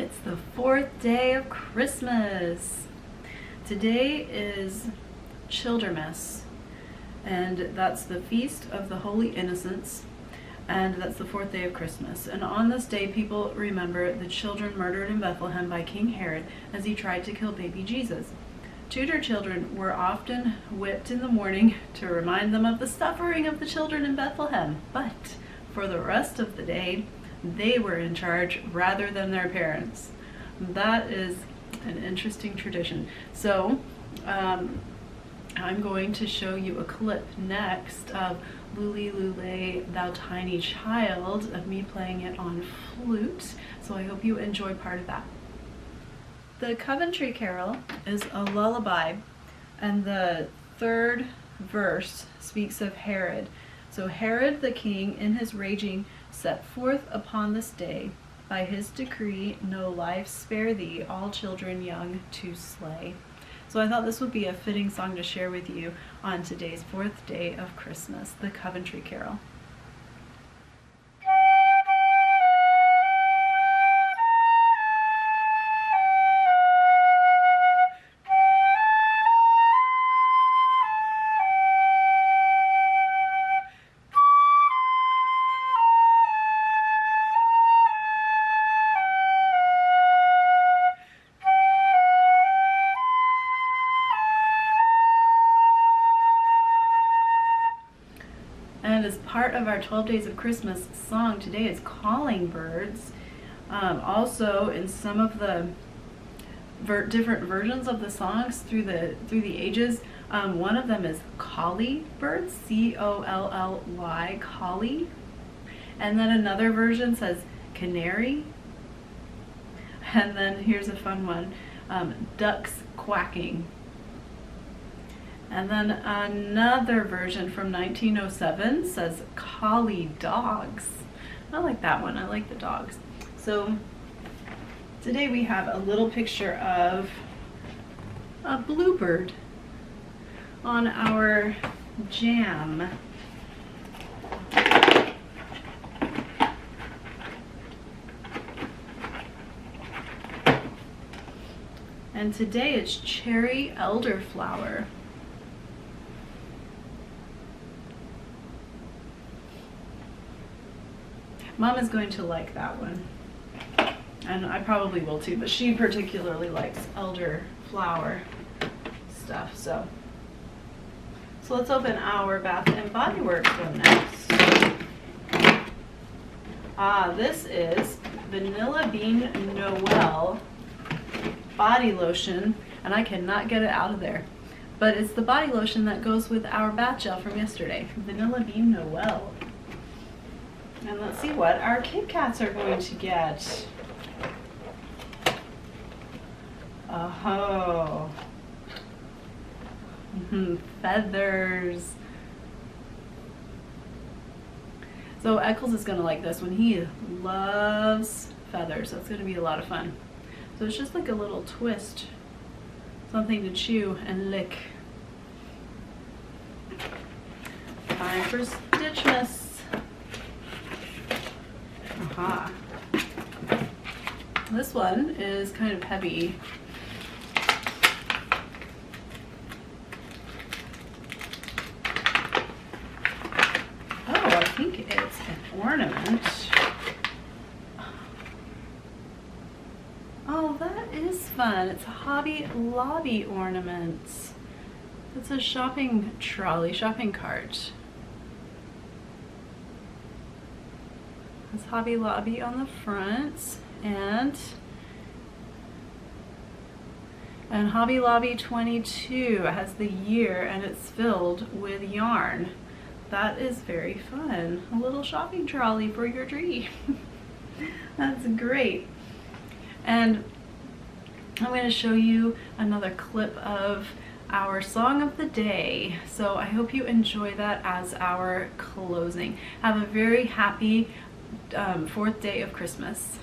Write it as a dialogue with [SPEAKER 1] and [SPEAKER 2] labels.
[SPEAKER 1] It's the 4th day of Christmas. Today is Childermas, and that's the Feast of the Holy Innocents, and that's the 4th day of Christmas. And on this day, people remember the children murdered in Bethlehem by King Herod as he tried to kill baby Jesus. Tudor children were often whipped in the morning to remind them of the suffering of the children in Bethlehem, but for the rest of the day, they were in charge rather than their parents. That is an interesting tradition. So I'm going to show you a clip next of Luli Lule Thou Tiny Child, of me playing it on flute. So I hope you enjoy part of that. The Coventry Carol is a lullaby, and the 3rd verse speaks of Herod. So Herod the king in his raging set forth upon this day, by his decree no life spare thee, all children young to slay. So I thought this would be a fitting song to share with you on today's 4th day of Christmas, the Coventry Carol. And as part of our 12 Days of Christmas song today is Calling Birds. Also, in some of the different versions of the songs through the ages, one of them is Collie Birds, C-O-L-L-Y, Collie. And then another version says Canary. And then here's a fun one, Ducks Quacking. And then another version from 1907 says Collie Dogs. I like that one. I like the dogs. So today we have a little picture of a bluebird on our jam. And today it's cherry elderflower. Mom is going to like that one, and I probably will too, but she particularly likes elderflower stuff. So let's open our Bath and Body Works one next. This is Vanilla Bean Noel body lotion, and I cannot get it out of there. But it's the body lotion that goes with our bath gel from yesterday, Vanilla Bean Noel. And let's see what our Kit Kats are going to get. Oh, feathers. So Eccles is going to like this one. He loves feathers. That's going to be a lot of fun. So it's just like a little twist, something to chew and lick. Time for Stitchmas. Aha. This one is kind of heavy. Oh, I think it's an ornament. Oh, that is fun. It's a Hobby Lobby ornament. It's a shopping trolley, shopping cart. It's Hobby Lobby on the front, and Hobby Lobby 22 has the year, and it's filled with yarn. That is very fun. A little shopping trolley for your tree. That's great. And I'm going to show you another clip of our song of the day. So I hope you enjoy that as our closing. Have a very happy 4th day of Christmas.